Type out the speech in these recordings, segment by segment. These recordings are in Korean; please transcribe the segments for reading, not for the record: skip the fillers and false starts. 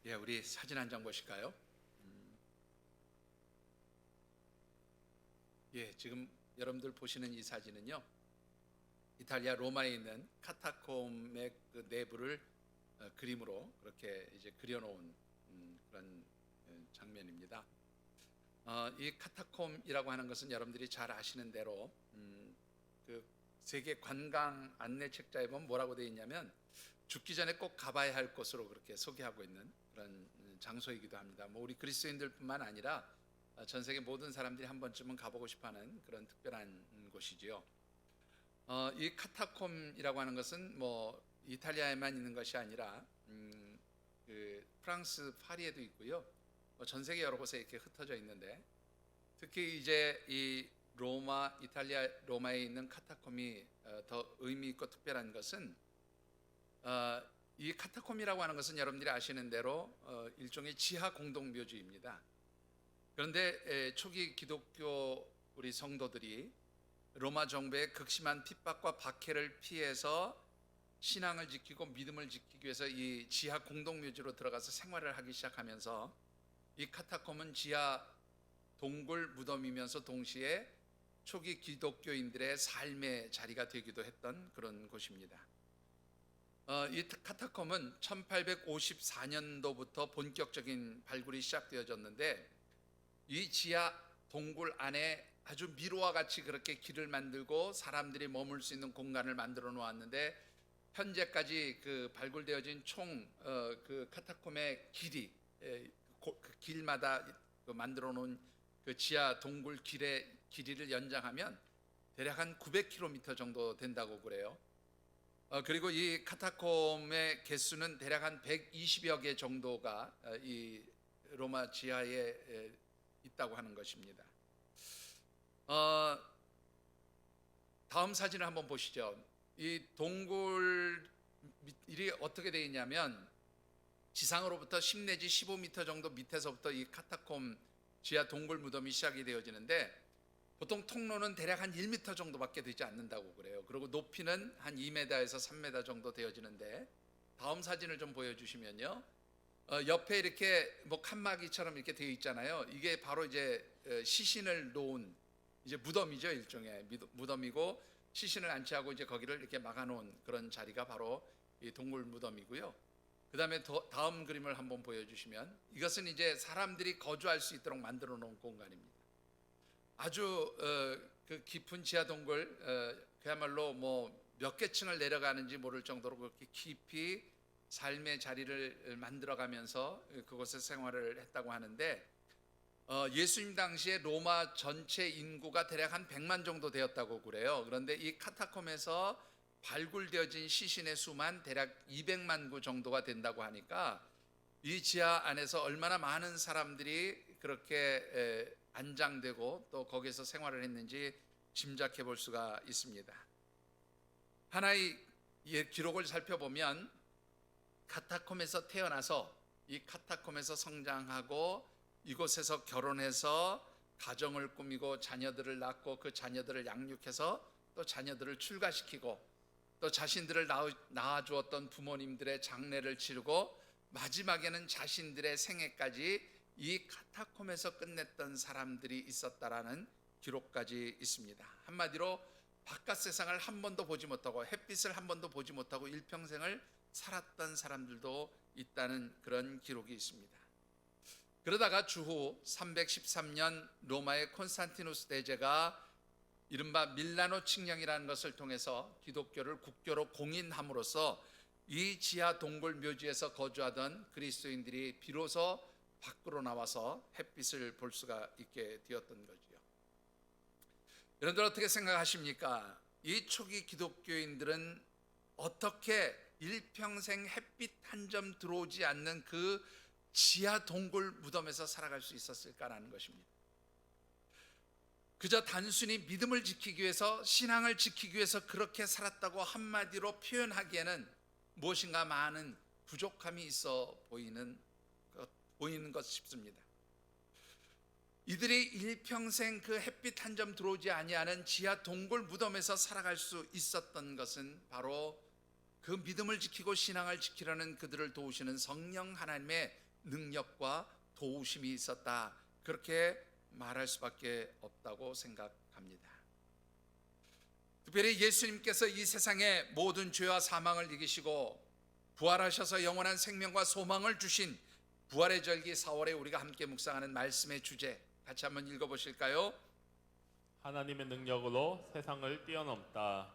예, 우리 사진 한 장 보실까요? 예, 지금 여러분들 보시는 이 사진은요, 이탈리아 로마에 있는 카타콤의 그 내부를 그림으로 그렇게 이제 그려놓은 그런 장면입니다. 이 카타콤이라고 하는 것은 여러분들이 잘 아시는 대로 그 세계 관광 안내 책자에 보면 뭐라고 되어 있냐면 죽기 전에 꼭 가봐야 할 곳으로 그렇게 소개하고 있는 그런 장소이기도 합니다. 뭐 우리 그리스도인들뿐만 아니라 전 세계 모든 사람들이 한 번쯤은 가보고 싶어하는 그런 특별한 곳이지요. 이 카타콤이라고 하는 것은 뭐 이탈리아에만 있는 것이 아니라 그 프랑스 파리에도 있고요. 전 세계 여러 곳에 이렇게 흩어져 있는데 특히 이제 이 로마, 이탈리아 로마에 있는 카타콤이 더 의미 있고 특별한 것은 이 카타콤이라고 하는 것은 여러분들이 아시는 대로 일종의 지하 공동묘지입니다. 그런데 초기 기독교 우리 성도들이 로마 정부의 극심한 핍박과 박해를 피해서 신앙을 지키고 믿음을 지키기 위해서 이 지하 공동묘지로 들어가서 생활을 하기 시작하면서 이 카타콤은 지하 동굴 무덤이면서 동시에 초기 기독교인들의 삶의 자리가 되기도 했던 그런 곳입니다. 이 카타콤은 1854년도부터 본격적인 발굴이 시작되어졌는데 이 지하 동굴 안에 아주 미로와 같이 그렇게 길을 만들고 사람들이 머물 수 있는 공간을 만들어 놓았는데 현재까지 그 발굴되어진 총 그 카타콤의 길이 그 길마다 그 만들어 놓은 그 지하 동굴 길의 길이를 연장하면 대략 한 900km 정도 된다고 그래요. 그리고 이 카타콤의 개수는 대략 한 120여 개 정도가 이 로마 지하에 있다고 하는 것입니다. 다음 사진을 한번 보시죠. 이 동굴이 어떻게 되어 있냐면 지상으로부터 10 내지 15m 정도 밑에서부터 이 카타콤 지하 동굴 무덤이 시작이 되어지는데 보통 통로는 대략 한 1m 정도밖에 되지 않는다고 그래요. 그리고 높이는 한 2m에서 3m 정도 되어지는데 다음 사진을 좀 보여주시면요. 옆에 이렇게 뭐 칸막이처럼 이렇게 되어 있잖아요. 이게 바로 이제 시신을 놓은 이제 무덤이죠. 일종의 무덤이고 시신을 안치하고 이제 거기를 이렇게 막아놓은 그런 자리가 바로 이 동굴 무덤이고요. 그 다음에 다음 그림을 한번 보여주시면 이것은 이제 사람들이 거주할 수 있도록 만들어 놓은 공간입니다. 아주 그 깊은 지하 동굴 그야말로 뭐 몇 개 층을 내려가는지 모를 정도로 그렇게 깊이 삶의 자리를 만들어가면서 그곳에 생활을 했다고 하는데 예수님 당시에 로마 전체 인구가 대략 한 100만 정도 되었다고 그래요. 그런데 이 카타콤에서 발굴되어진 시신의 수만 대략 200만 구 정도가 된다고 하니까 이 지하 안에서 얼마나 많은 사람들이 그렇게 안장되고 또 거기에서 생활을 했는지 짐작해 볼 수가 있습니다. 하나의 기록을 살펴보면 카타콤에서 태어나서 이 카타콤에서 성장하고 이곳에서 결혼해서 가정을 꾸미고 자녀들을 낳고 그 자녀들을 양육해서 또 자녀들을 출가시키고 또 자신들을 낳아주었던 부모님들의 장례를 치르고 마지막에는 자신들의 생애까지 이 카타콤에서 끝냈던 사람들이 있었다라는 기록까지 있습니다. 한마디로 바깥 세상을 한 번도 보지 못하고 햇빛을 한 번도 보지 못하고 일평생을 살았던 사람들도 있다는 그런 기록이 있습니다. 그러다가 주후 313년 로마의 콘스탄티누스 대제가 이른바 밀라노 칙령이라는 것을 통해서 기독교를 국교로 공인함으로써 이 지하 동굴 묘지에서 거주하던 그리스도인들이 비로소 밖으로 나와서 햇빛을 볼 수가 있게 되었던 거지요. 여러분들 어떻게 생각하십니까? 이 초기 기독교인들은 어떻게 일평생 햇빛 한 점 들어오지 않는 그 지하 동굴 무덤에서 살아갈 수 있었을까라는 것입니다. 그저 단순히 믿음을 지키기 위해서 신앙을 지키기 위해서 그렇게 살았다고 한마디로 표현하기에는 무엇인가 많은 부족함이 있어 보이는 것 싶습니다. 이들이 일평생 그 햇빛 한 점 들어오지 아니하는 지하 동굴 무덤에서 살아갈 수 있었던 것은 바로 그 믿음을 지키고 신앙을 지키려는 그들을 도우시는 성령 하나님의 능력과 도우심이 있었다. 그렇게 말할 수밖에 없다고 생각합니다. 특별히 예수님께서 이 세상의 모든 죄와 사망을 이기시고 부활하셔서 영원한 생명과 소망을 주신 부활의 절기 4월에 우리가 함께 묵상하는 말씀의 주제 같이 한번 읽어보실까요? 하나님의 능력으로 세상을 뛰어넘다.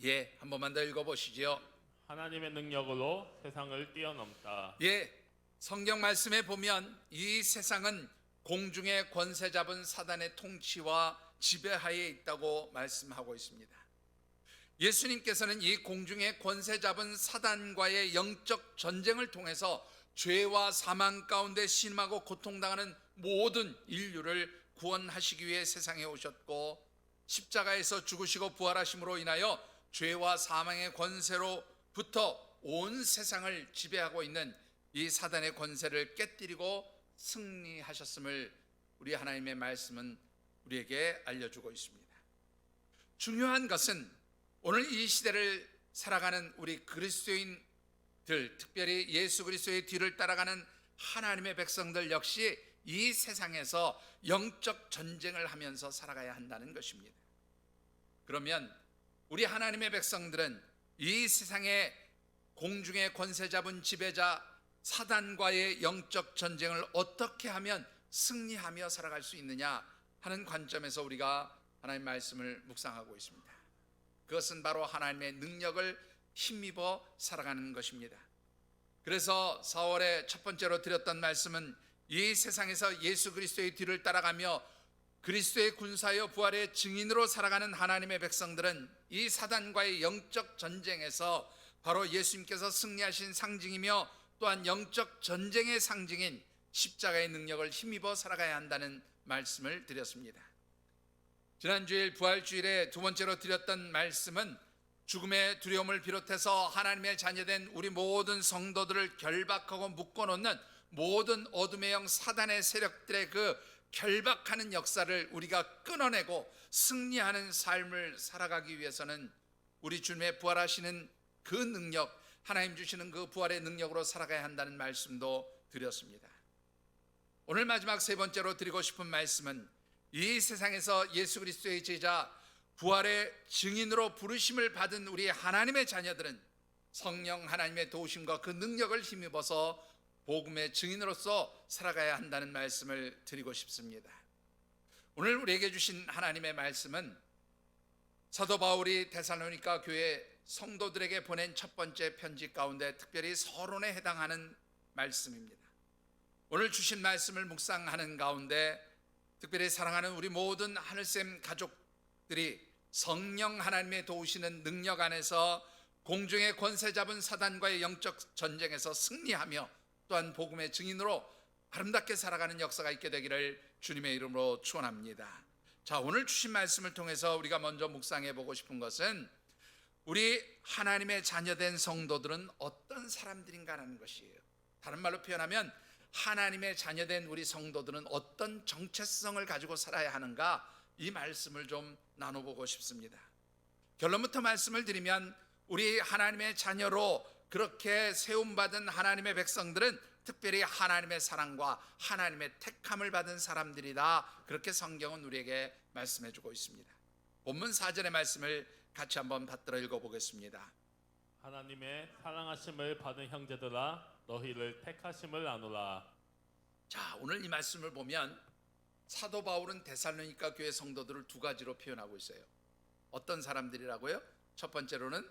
예, 한 번만 더 읽어보시죠. 하나님의 능력으로 세상을 뛰어넘다. 예, 성경 말씀에 보면 이 세상은 공중의 권세 잡은 사단의 통치와 지배하에 있다고 말씀하고 있습니다. 예수님께서는 이 공중의 권세 잡은 사단과의 영적 전쟁을 통해서 죄와 사망 가운데 신음하고 고통당하는 모든 인류를 구원하시기 위해 세상에 오셨고 십자가에서 죽으시고 부활하심으로 인하여 죄와 사망의 권세로부터 온 세상을 지배하고 있는 이 사단의 권세를 깨뜨리고 승리하셨음을 우리 하나님의 말씀은 우리에게 알려주고 있습니다. 중요한 것은 오늘 이 시대를 살아가는 우리 그리스도인들, 특별히 예수 그리스도의 뒤를 따라가는 하나님의 백성들 역시 이 세상에서 영적 전쟁을 하면서 살아가야 한다는 것입니다. 그러면 우리 하나님의 백성들은 이 세상의 공중의 권세 잡은 지배자 사단과의 영적 전쟁을 어떻게 하면 승리하며 살아갈 수 있느냐 하는 관점에서 우리가 하나님의 말씀을 묵상하고 있습니다. 그것은 바로 하나님의 능력을 힘입어 살아가는 것입니다. 그래서 4월에 첫 번째로 드렸던 말씀은 이 세상에서 예수 그리스도의 뒤를 따라가며 그리스도의 군사여 부활의 증인으로 살아가는 하나님의 백성들은 이 사단과의 영적 전쟁에서 바로 예수님께서 승리하신 상징이며 또한 영적 전쟁의 상징인 십자가의 능력을 힘입어 살아가야 한다는 말씀을 드렸습니다. 지난주일 부활주일에 두 번째로 드렸던 말씀은 죽음의 두려움을 비롯해서 하나님의 자녀된 우리 모든 성도들을 결박하고 묶어놓는 모든 어둠의 영 사단의 세력들의 그 결박하는 역사를 우리가 끊어내고 승리하는 삶을 살아가기 위해서는 우리 주님의 부활하시는 그 능력, 하나님 주시는 그 부활의 능력으로 살아가야 한다는 말씀도 드렸습니다. 오늘 마지막 세 번째로 드리고 싶은 말씀은 이 세상에서 예수 그리스도의 제자 부활의 증인으로 부르심을 받은 우리 하나님의 자녀들은 성령 하나님의 도우심과 그 능력을 힘입어서 복음의 증인으로서 살아가야 한다는 말씀을 드리고 싶습니다. 오늘 우리에게 주신 하나님의 말씀은 사도 바울이 데살로니가 교회 성도들에게 보낸 첫 번째 편지 가운데 특별히 서론에 해당하는 말씀입니다. 오늘 주신 말씀을 묵상하는 가운데 특별히 사랑하는 우리 모든 하늘샘 가족들이 성령 하나님의 도우시는 능력 안에서 공중의 권세 잡은 사단과의 영적 전쟁에서 승리하며 또한 복음의 증인으로 아름답게 살아가는 역사가 있게 되기를 주님의 이름으로 축원합니다. 자, 오늘 주신 말씀을 통해서 우리가 먼저 묵상해 보고 싶은 것은 우리 하나님의 자녀된 성도들은 어떤 사람들인가라는 것이에요. 다른 말로 표현하면 하나님의 자녀된 우리 성도들은 어떤 정체성을 가지고 살아야 하는가, 이 말씀을 좀 나눠보고 싶습니다. 결론부터 말씀을 드리면 우리 하나님의 자녀로 그렇게 세움받은 하나님의 백성들은 특별히 하나님의 사랑과 하나님의 택함을 받은 사람들이다, 그렇게 성경은 우리에게 말씀해주고 있습니다. 본문 4절의 말씀을 같이 한번 받들어 읽어보겠습니다. 하나님의 사랑하심을 받은 형제들아 너희를 택하심을 아노라. 자, 오늘 이 말씀을 보면 사도 바울은 데살로니가 교회 성도들을 두 가지로 표현하고 있어요. 어떤 사람들이라고요? 첫 번째로는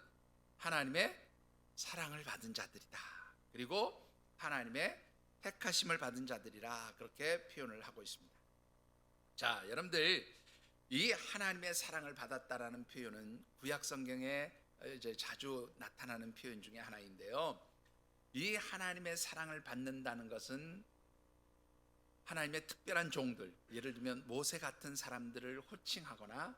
하나님의 사랑을 받은 자들이다, 그리고 하나님의 택하심을 받은 자들이라, 그렇게 표현을 하고 있습니다. 자, 여러분들, 이 하나님의 사랑을 받았다라는 표현은 구약 성경에 이제 자주 나타나는 표현 중에 하나인데요, 이 하나님의 사랑을 받는다는 것은 하나님의 특별한 종들, 예를 들면 모세 같은 사람들을 호칭하거나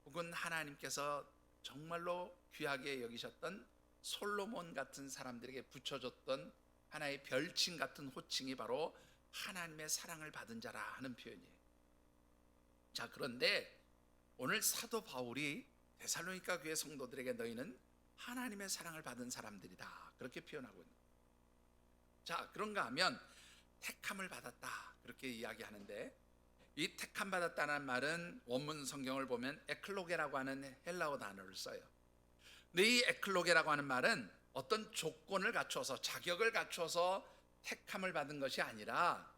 혹은 하나님께서 정말로 귀하게 여기셨던 솔로몬 같은 사람들에게 붙여줬던 하나의 별칭 같은 호칭이 바로 하나님의 사랑을 받은 자라 하는 표현이에요. 자, 그런데 오늘 사도 바울이 데살로니가 교회 성도들에게 너희는 하나님의 사랑을 받은 사람들이다, 그렇게 표현하고 있는 거예요. 자, 그런가 하면 택함을 받았다 그렇게 이야기하는데, 이 택함 받았다는 말은 원문 성경을 보면 에클로게라고 하는 헬라어 단어를 써요. 근데 이 에클로게라고 하는 말은 어떤 조건을 갖춰서, 자격을 갖춰서 택함을 받은 것이 아니라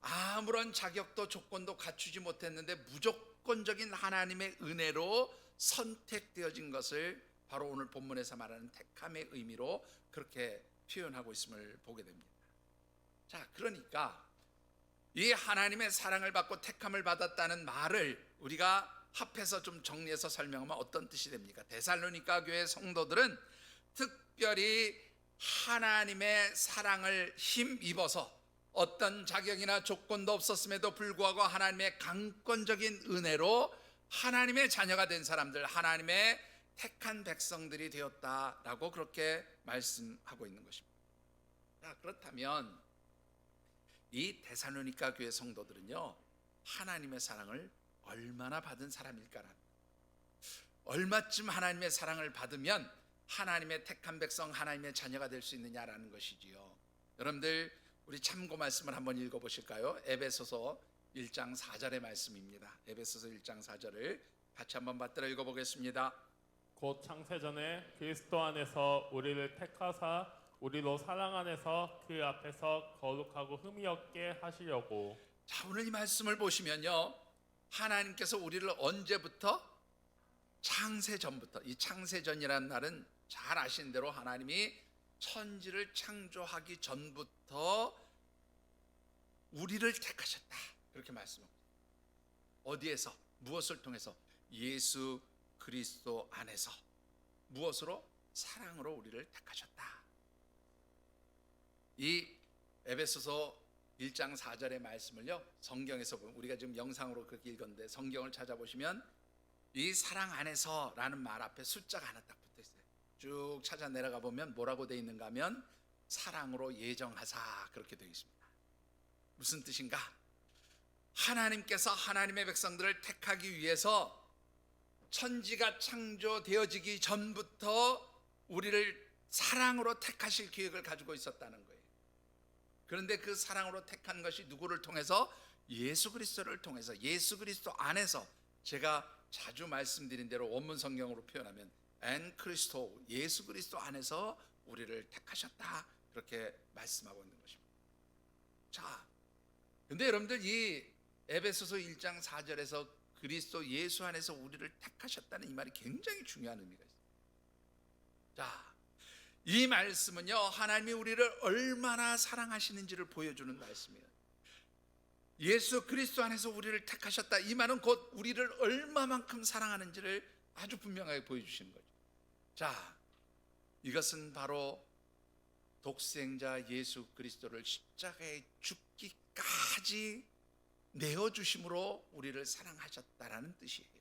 아무런 자격도 조건도 갖추지 못했는데 무조건적인 하나님의 은혜로 선택되어진 것을 바로 오늘 본문에서 말하는 택함의 의미로 그렇게 표현하고 있음을 보게 됩니다. 자, 그러니까 이 하나님의 사랑을 받고 택함을 받았다는 말을 우리가 합해서 좀 정리해서 설명하면 어떤 뜻이 됩니까? 데살로니가 교회 성도들은 특별히 하나님의 사랑을 힘입어서 어떤 자격이나 조건도 없었음에도 불구하고 하나님의 강권적인 은혜로 하나님의 자녀가 된 사람들, 하나님의 택한 백성들이 되었다라고 그렇게 말씀하고 있는 것입니다. 자, 그렇다면 이 데살로니가 교회 성도들은요, 하나님의 사랑을 얼마나 받은 사람일까라는, 얼마쯤 하나님의 사랑을 받으면 하나님의 택한 백성, 하나님의 자녀가 될 수 있느냐라는 것이지요. 여러분들 우리 참고 말씀을 한번 읽어보실까요? 에베소서 1장 4절의 말씀입니다. 에베소서 1장 4절을 같이 한번 받들어 읽어보겠습니다. 곧 창세전에 그리스도 안에서 우리를 택하사 우리로 사랑 안에서 그 앞에서 거룩하고 흠이 없게 하시려고. 자, 오늘 이 말씀을 보시면요, 하나님께서 우리를 언제부터? 창세전부터. 이 창세전이라는 날은 잘 아시는 대로 하나님이 천지를 창조하기 전부터 우리를 택하셨다 그렇게 말씀합니다. 어디에서? 무엇을 통해서? 예수 그리스도 안에서. 무엇으로? 사랑으로 우리를 택하셨다. 이 에베소서 1장 4절의 말씀을요, 성경에서 보면, 우리가 지금 영상으로 그렇게 읽었는데 성경을 찾아보시면 이 사랑 안에서 라는 말 앞에 숫자가 하나 딱 붙어 있어요. 쭉 찾아 내려가 보면 뭐라고 되어 있는가 하면 사랑으로 예정하사 그렇게 되어 있습니다. 무슨 뜻인가? 하나님께서 하나님의 백성들을 택하기 위해서 천지가 창조되어지기 전부터 우리를 사랑으로 택하실 계획을 가지고 있었다는 거예요. 그런데 그 사랑으로 택한 것이 누구를 통해서? 예수 그리스도를 통해서, 예수 그리스도 안에서. 제가 자주 말씀드린 대로 원문 성경으로 표현하면 엔 크리스토, 예수 그리스도 안에서 우리를 택하셨다 그렇게 말씀하고 있는 것입니다. 자, 근데 여러분들 이 에베소서 1장 4절에서 그리스도 예수 안에서 우리를 택하셨다는 이 말이 굉장히 중요한 의미가 있습니다. 자, 이 말씀은요, 하나님이 우리를 얼마나 사랑하시는지를 보여주는 말씀이에요. 예수 그리스도 안에서 우리를 택하셨다, 이 말은 곧 우리를 얼마만큼 사랑하는지를 아주 분명하게 보여주시는 거죠. 자, 이것은 바로 독생자 예수 그리스도를 십자가에 죽기까지 내어주심으로 우리를 사랑하셨다라는 뜻이에요.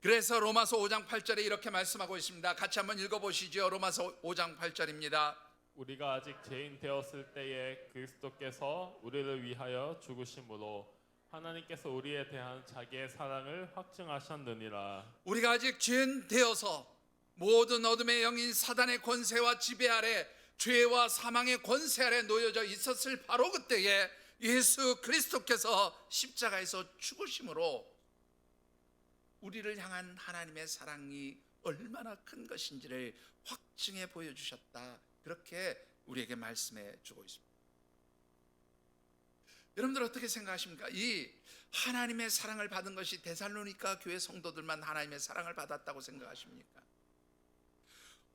그래서 로마서 5장 8절에 이렇게 말씀하고 있습니다. 같이 한번 읽어보시죠. 로마서 5장 8절입니다. 우리가 아직 죄인 되었을 때에 그리스도께서 우리를 위하여 죽으심으로 하나님께서 우리에 대한 자기의 사랑을 확증하셨느니라. 우리가 아직 죄인 되어서 모든 어둠의 영인 사단의 권세와 지배 아래, 죄와 사망의 권세 아래 놓여져 있었을 바로 그때에 예수 그리스도께서 십자가에서 죽으심으로 우리를 향한 하나님의 사랑이 얼마나 큰 것인지를 확증해 보여주셨다, 그렇게 우리에게 말씀해 주고 있습니다. 여러분들 어떻게 생각하십니까? 이 하나님의 사랑을 받은 것이 데살로니가 교회 성도들만 하나님의 사랑을 받았다고 생각하십니까?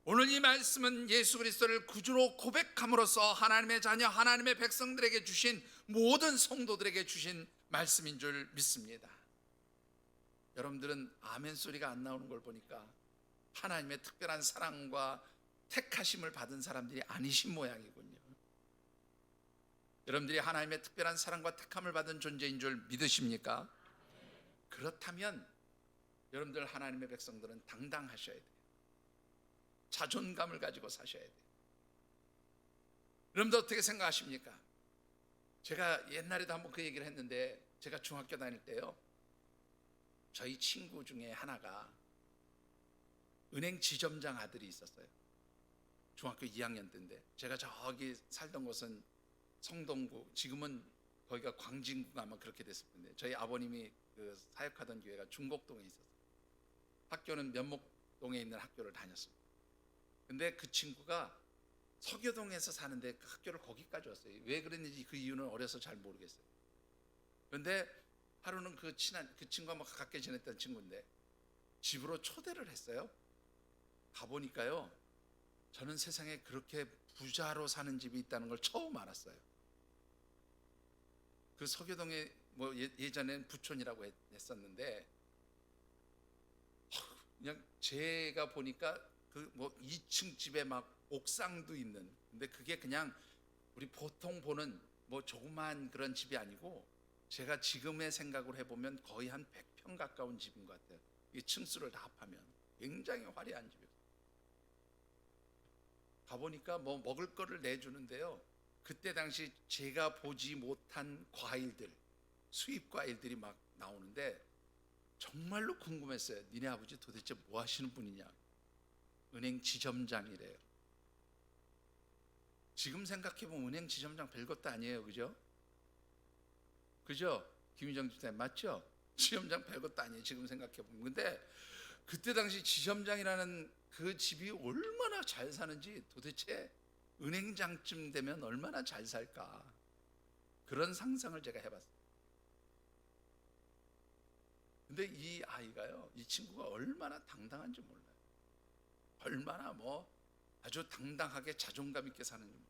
오늘 이 말씀은 예수 그리스도를 구주로 고백함으로써 하나님의 자녀, 하나님의 백성들에게 주신, 모든 성도들에게 주신 말씀인 줄 믿습니다. 여러분들은 아멘 소리가 안 나오는 걸 보니까 하나님의 특별한 사랑과 택하심을 받은 사람들이 아니신 모양이군요. 여러분들이 하나님의 특별한 사랑과 택함을 받은 존재인 줄 믿으십니까? 그렇다면 여러분들 하나님의 백성들은 당당하셔야 돼요. 자존감을 가지고 사셔야 돼요. 여러분들 어떻게 생각하십니까? 제가 옛날에도 한번 그 얘기를 했는데, 제가 중학교 다닐 때요, 저희 친구 중에 하나가 은행 지점장 아들이 있었어요. 중학교 2학년 때인데, 제가 저기 살던 곳은 성동구, 지금은 거기가 광진구가 아마 그렇게 됐을 텐데, 저희 아버님이 그 사역하던 교회가 중곡동에 있었어요. 학교는 면목동에 있는 학교를 다녔습니다. 근데 그 친구가 서교동에서 사는데 그 학교를 거기까지 왔어요. 왜 그랬는지 그 이유는 어려서 잘 모르겠어요. 그런데 하루는 그 친구가 뭐 가깝게 지냈던 친구인데 집으로 초대를 했어요. 가보니까요, 저는 세상에 그렇게 부자로 사는 집이 있다는 걸 처음 알았어요. 그 서교동에 뭐 예전엔 부촌이라고 했었는데, 그냥 제가 보니까 그 뭐 2층 집에 막 옥상도 있는, 근데 그게 그냥 우리 보통 보는 뭐 조그만 그런 집이 아니고, 제가 지금의 생각을 해보면 거의 한 100평 가까운 집인 것 같아요. 이 층수를 다 합하면 굉장히 화려한 집이에요. 가보니까 뭐 먹을 거를 내주는데요, 그때 당시 제가 보지 못한 과일들, 수입 과일들이 막 나오는데 정말로 궁금했어요. 니네 아버지 도대체 뭐 하시는 분이냐? 은행 지점장이래요. 지금 생각해보면 은행 지점장 별것도 아니에요. 그죠? 그죠? 김희정 집사님 맞죠? 지점장 별것도 아니에요. 지금 생각해보면. 근데 그때 당시 지점장이라는 그 집이 얼마나 잘 사는지, 도대체 은행장쯤 되면 얼마나 잘 살까, 그런 상상을 제가 해봤어요. 근데 이 아이가요, 이 친구가 얼마나 당당한지 몰라요. 얼마나 뭐 아주 당당하게 자존감 있게 사는지 몰라요.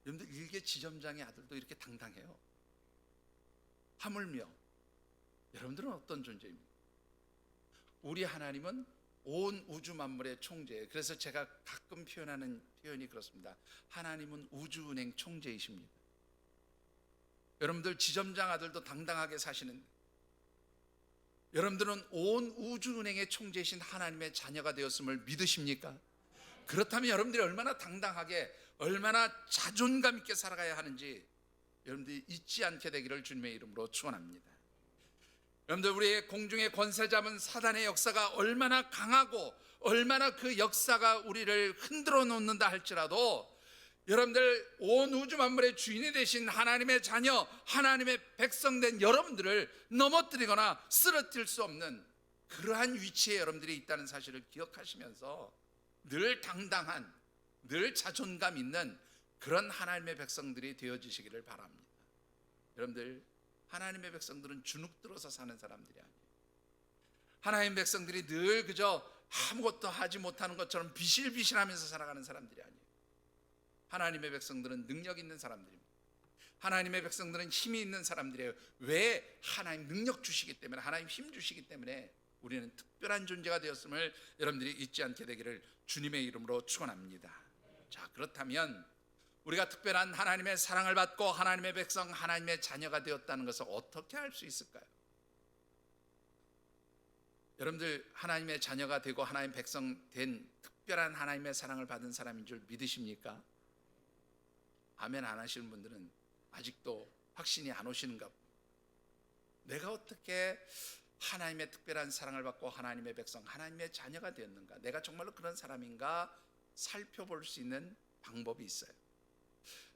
여러분들, 일개 지점장의 아들도 이렇게 당당해요. 하물며 여러분들은 어떤 존재입니까? 우리 하나님은 온 우주 만물의 총재예요. 그래서 제가 가끔 표현하는 표현이 그렇습니다. 하나님은 우주은행 총재이십니다. 여러분들 지점장 아들도 당당하게 사시는데, 여러분들은 온 우주은행의 총재이신 하나님의 자녀가 되었음을 믿으십니까? 그렇다면 여러분들이 얼마나 당당하게, 얼마나 자존감 있게 살아가야 하는지 여러분들이 잊지 않게 되기를 주님의 이름으로 축원합니다. 여러분들, 우리의 공중의 권세 잡은 사단의 역사가 얼마나 강하고 얼마나 그 역사가 우리를 흔들어 놓는다 할지라도, 여러분들 온 우주 만물의 주인이 되신 하나님의 자녀, 하나님의 백성된 여러분들을 넘어뜨리거나 쓰러뜨릴 수 없는 그러한 위치에 여러분들이 있다는 사실을 기억하시면서 늘 당당한, 늘 자존감 있는 그런 하나님의 백성들이 되어지시기를 바랍니다. 여러분들, 하나님의 백성들은 주눅들어서 사는 사람들이 아니에요. 하나님의 백성들이 늘 그저 아무것도 하지 못하는 것처럼 비실비실하면서 살아가는 사람들이 아니에요. 하나님의 백성들은 능력 있는 사람들입니다. 하나님의 백성들은 힘이 있는 사람들이에요. 왜? 하나님 능력 주시기 때문에, 하나님 힘 주시기 때문에 우리는 특별한 존재가 되었음을 여러분들이 잊지 않게 되기를 주님의 이름으로 축원합니다. 자, 그렇다면 우리가 특별한 하나님의 사랑을 받고 하나님의 백성, 하나님의 자녀가 되었다는 것을 어떻게 할 수 있을까요? 여러분들, 하나님의 자녀가 되고 하나님의 백성 된 특별한 하나님의 사랑을 받은 사람인 줄 믿으십니까? 아멘 안 하시는 분들은 아직도 확신이 안 오시는가 봅니다. 내가 어떻게 하나님의 특별한 사랑을 받고 하나님의 백성, 하나님의 자녀가 되었는가, 내가 정말로 그런 사람인가 살펴볼 수 있는 방법이 있어요.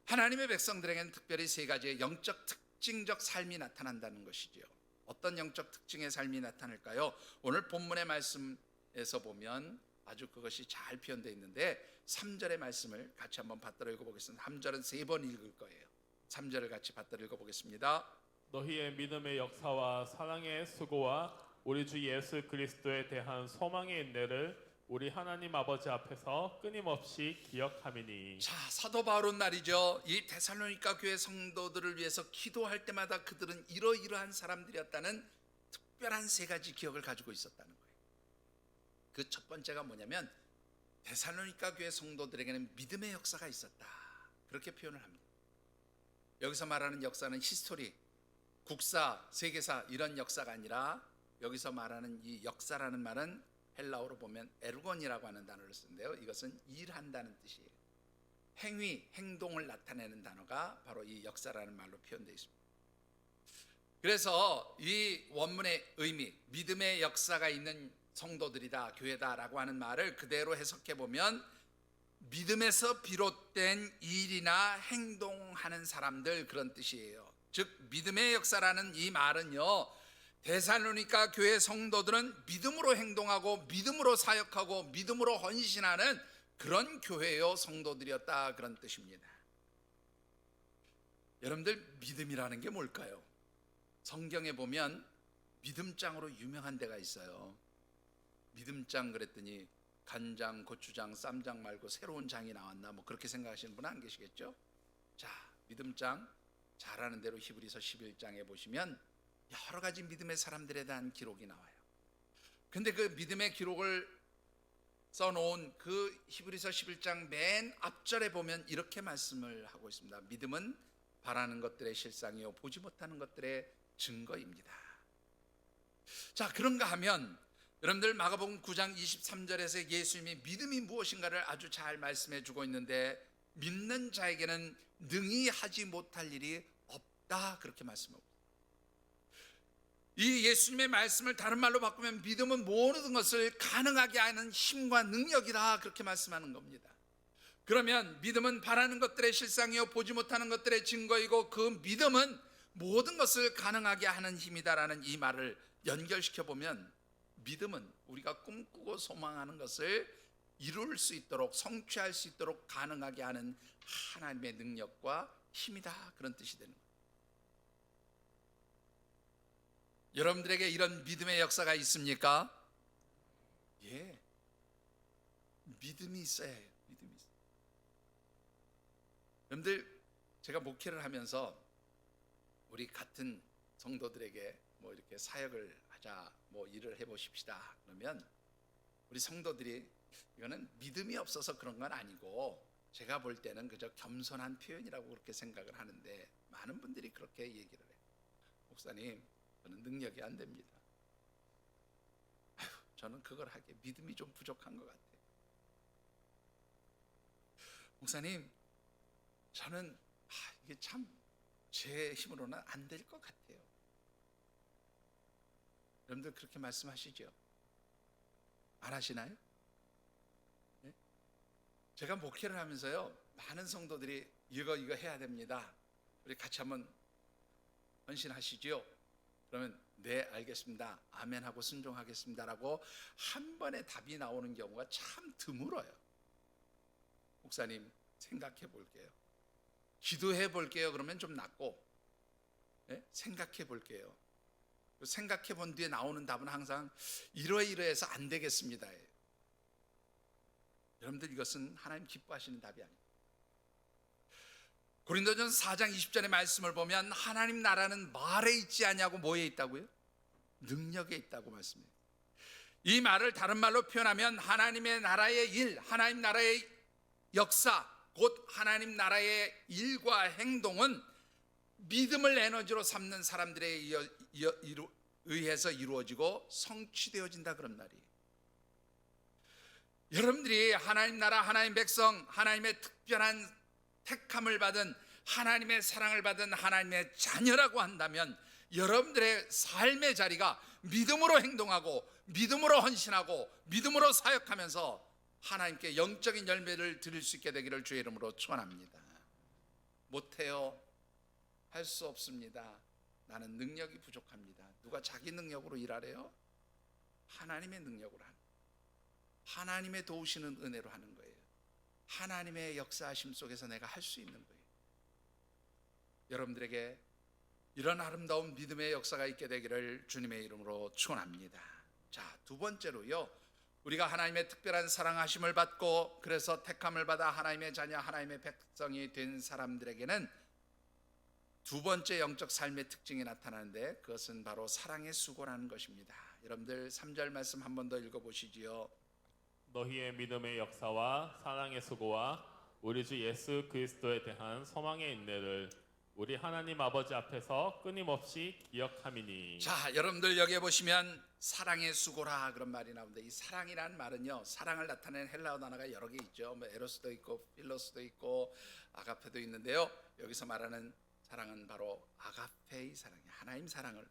하나님의 백성들에게는 특별히 세 가지의 영적 특징적 삶이 나타난다는 것이죠. 어떤 영적 특징의 삶이 나타날까요? 오늘 본문의 말씀에서 보면 아주 그것이 잘 표현되어 있는데, 3절의 말씀을 같이 한번 받들어 읽어보겠습니다. 3절은 3번 읽을 거예요. 3절을 같이 받들어 읽어보겠습니다. 너희의 믿음의 역사와 사랑의 수고와 우리 주 예수 그리스도에 대한 소망의 인내를 우리 하나님 아버지 앞에서 끊임없이 기억하미니. 자, 사도 바울은 말이죠, 이 데살로니가 교회 성도들을 위해서 기도할 때마다 그들은 이러이러한 사람들이었다는 특별한 세 가지 기억을 가지고 있었다는 거예요. 그 첫 번째가 뭐냐면, 데살로니가 교회 성도들에게는 믿음의 역사가 있었다, 그렇게 표현을 합니다. 여기서 말하는 역사는 히스토리, 국사, 세계사 이런 역사가 아니라, 여기서 말하는 이 역사라는 말은 헬라어로 보면 에르곤이라고 하는 단어를 쓰는데요, 이것은 일한다는 뜻이에요. 행위, 행동을 나타내는 단어가 바로 이 역사라는 말로 표현되어 있습니다. 그래서 이 원문의 의미, 믿음의 역사가 있는 성도들이다, 교회다라고 하는 말을 그대로 해석해 보면, 믿음에서 비롯된 일이나 행동하는 사람들, 그런 뜻이에요. 즉 믿음의 역사라는 이 말은요, 데살로니가 교회 성도들은 믿음으로 행동하고 믿음으로 사역하고 믿음으로 헌신하는 그런 교회요 성도들이었다, 그런 뜻입니다. 여러분들, 믿음이라는 게 뭘까요? 성경에 보면 믿음장으로 유명한 데가 있어요. 믿음장 그랬더니 간장, 고추장, 쌈장 말고 새로운 장이 나왔나, 뭐 그렇게 생각하시는 분은 안 계시겠죠? 자, 믿음장 잘 아는 대로 히브리서 11장에 보시면 여러 가지 믿음의 사람들에 대한 기록이 나와요. 근데 그 믿음의 기록을 써놓은 그 히브리서 11장 맨 앞절에 보면 이렇게 말씀을 하고 있습니다. 믿음은 바라는 것들의 실상이요 보지 못하는 것들의 증거입니다. 자, 그런가 하면 여러분들, 마가복음 9장 23절에서 예수님이 믿음이 무엇인가를 아주 잘 말씀해 주고 있는데, 믿는 자에게는 능히 하지 못할 일이 없다, 그렇게 말씀하고, 이 예수님의 말씀을 다른 말로 바꾸면 믿음은 모든 것을 가능하게 하는 힘과 능력이다, 그렇게 말씀하는 겁니다. 그러면 믿음은 바라는 것들의 실상이요 보지 못하는 것들의 증거이고, 그 믿음은 모든 것을 가능하게 하는 힘이다라는 이 말을 연결시켜 보면, 믿음은 우리가 꿈꾸고 소망하는 것을 이룰 수 있도록, 성취할 수 있도록 가능하게 하는 하나님의 능력과 힘이다, 그런 뜻이 되는 거예요. 여러분들에게 이런 믿음의 역사가 있습니까? 예, 믿음이 있어야 해요. 믿음이 있어요. 여러분들, 제가 목회를 하면서 우리 같은 성도들에게 뭐 이렇게 사역을 하자, 뭐 일을 해보십시다 그러면 우리 성도들이 이거는 믿음이 없어서 그런 건 아니고 제가 볼 때는 그저 겸손한 표현이라고 그렇게 생각을 하는데, 많은 분들이 그렇게 얘기를 해요. 목사님, 저는 능력이 안 됩니다. 저는 그걸 하기에 믿음이 좀 부족한 것 같아요. 목사님, 저는 이게 참 제 힘으로는 안 될 것 같아요. 여러분들 그렇게 말씀하시죠? 안 하시나요? 네? 제가 목회를 하면서요, 많은 성도들이 이거 해야 됩니다, 우리 같이 한번 헌신하시죠? 그러면 네, 알겠습니다, 아멘 하고 순종하겠습니다라고 한 번에 답이 나오는 경우가 참 드물어요. 목사님, 생각해 볼게요, 기도해 볼게요, 그러면 좀 낫고, 네? 생각해 볼게요. 생각해 본 뒤에 나오는 답은 항상 이러이러해서 안 되겠습니다. 여러분들, 이것은 하나님 기뻐하시는 답이 아니에요. 고린도전서 4장 20절의 말씀을 보면 하나님 나라는 말에 있지 아니하고 뭐에 있다고요? 능력에 있다고 말씀해요. 이 말을 다른 말로 표현하면 하나님의 나라의 일, 하나님 나라의 역사, 곧 하나님 나라의 일과 행동은 믿음을 에너지로 삼는 사람들에 의해서 이루어지고 성취되어진다, 그런 말이에요. 여러분들이 하나님 나라, 하나님 백성, 하나님의 특별한 택함을 받은, 하나님의 사랑을 받은 하나님의 자녀라고 한다면, 여러분들의 삶의 자리가 믿음으로 행동하고 믿음으로 헌신하고 믿음으로 사역하면서 하나님께 영적인 열매를 드릴 수 있게 되기를 주의 이름으로 축원합니다. 못해요, 할 수 없습니다, 나는 능력이 부족합니다. 누가 자기 능력으로 일하래요? 하나님의 능력으로 하는, 하나님의 도우시는 은혜로 하는 거예요. 하나님의 역사하심 속에서 내가 할 수 있는 거예요. 여러분들에게 이런 아름다운 믿음의 역사가 있게 되기를 주님의 이름으로 축원합니다. 자, 두 번째로요, 우리가 하나님의 특별한 사랑하심을 받고 그래서 택함을 받아 하나님의 자녀, 하나님의 백성이 된 사람들에게는 두 번째 영적 삶의 특징이 나타나는데, 그것은 바로 사랑의 수고라는 것입니다. 여러분들 3절 말씀 한 번 더 읽어보시지요. 너희의 믿음의 역사와 사랑의 수고와 우리 주 예수 그리스도에 대한 소망의 인내를 우리 하나님 아버지 앞에서 끊임없이 기억함이니. 자, 여러분들 여기에 보시면 사랑의 수고라, 그런 말이 나오는데, 이 사랑이라는 말은요, 사랑을 나타내는 헬라어 단어가 여러 개 있죠. 뭐 에로스도 있고 필로스도 있고 아가페도 있는데요, 여기서 말하는 사랑은 바로 아가페의 사랑이에요. 하나님 사랑을,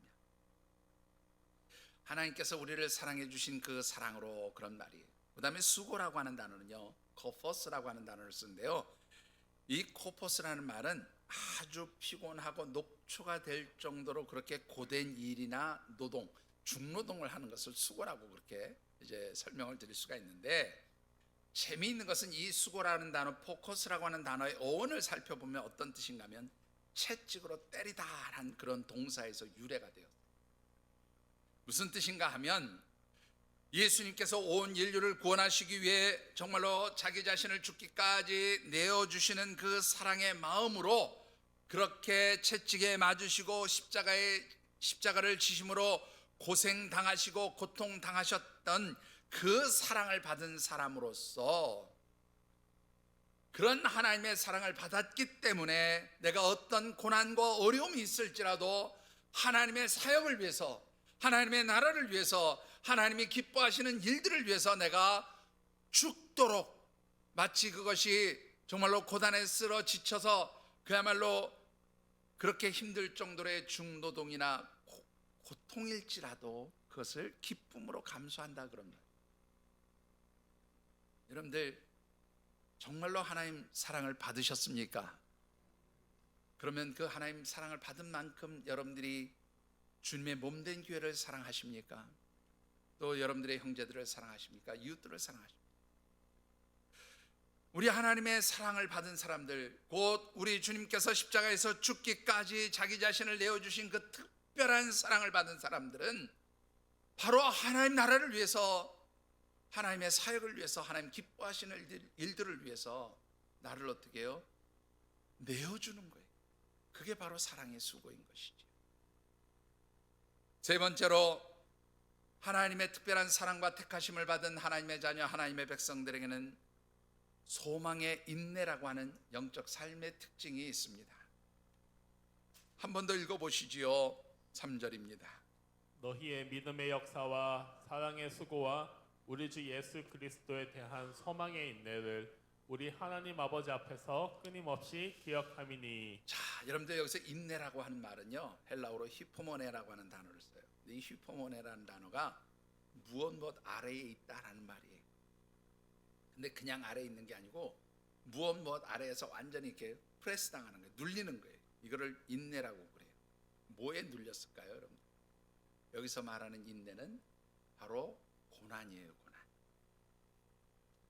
하나님께서 우리를 사랑해 주신 그 사랑으로, 그런 말이에요. 그다음에 수고라고 하는 단어는요, 코포스라고 하는 단어를 쓰는데요. 이 코포스라는 말은 아주 피곤하고 녹초가 될 정도로 그렇게 고된 일이나 노동, 중노동을 하는 것을 수고라고 그렇게 이제 설명을 드릴 수가 있는데, 재미있는 것은 이 수고라는 단어, 포커스라고 하는 단어의 어원을 살펴보면 어떤 뜻인가 하면 채찍으로 때리다라는 그런 동사에서 유래가 돼요. 무슨 뜻인가 하면 예수님께서 온 인류를 구원하시기 위해 정말로 자기 자신을 죽기까지 내어주시는 그 사랑의 마음으로 그렇게 채찍에 맞으시고 십자가를 지심으로 고생당하시고 고통당하셨던 그 사랑을 받은 사람으로서, 그런 하나님의 사랑을 받았기 때문에 내가 어떤 고난과 어려움이 있을지라도 하나님의 사역을 위해서, 하나님의 나라를 위해서, 하나님이 기뻐하시는 일들을 위해서 내가 죽도록, 마치 그것이 정말로 고단에 쓰러 지쳐서 그야말로 그렇게 힘들 정도의 중노동이나 고통일지라도 그것을 기쁨으로 감수한다 그럽니다. 여러분들 정말로 하나님 사랑을 받으셨습니까? 그러면 그 하나님 사랑을 받은 만큼 여러분들이 주님의 몸된 교회를 사랑하십니까? 또 여러분들의 형제들을 사랑하십니까? 이웃들을 사랑하십니까? 우리 하나님의 사랑을 받은 사람들, 곧 우리 주님께서 십자가에서 죽기까지 자기 자신을 내어주신 그 특별한 사랑을 받은 사람들은 바로 하나님 나라를 위해서, 하나님의 사역을 위해서, 하나님 기뻐하시는 일들을 위해서 나를 어떻게 해요? 내어주는 거예요. 그게 바로 사랑의 수고인 것이죠. 세 번째로, 하나님의 특별한 사랑과 택하심을 받은 하나님의 자녀, 하나님의 백성들에게는 소망의 인내라고 하는 영적 삶의 특징이 있습니다. 한 번 더 읽어보시지요. 3절입니다. 너희의 믿음의 역사와 사랑의 수고와 우리 주 예수 그리스도에 대한 소망의 인내를 우리 하나님 아버지 앞에서 끊임없이 기억함이니. 자, 여러분들 여기서 인내라고 하는 말은요, 헬라어로 히포모네라고 하는 단어를 써요. 이 히포모네라는 단어가 무엇 아래에 있다라는 말이에요. 근데 그냥 아래에 있는 게 아니고 무엇 아래에서 완전히 이렇게 프레스 당하는 거예요. 눌리는 거예요. 이거를 인내라고 그래요. 뭐에 눌렸을까요, 여러분? 여기서 말하는 인내는 바로 고난이에요. 고난.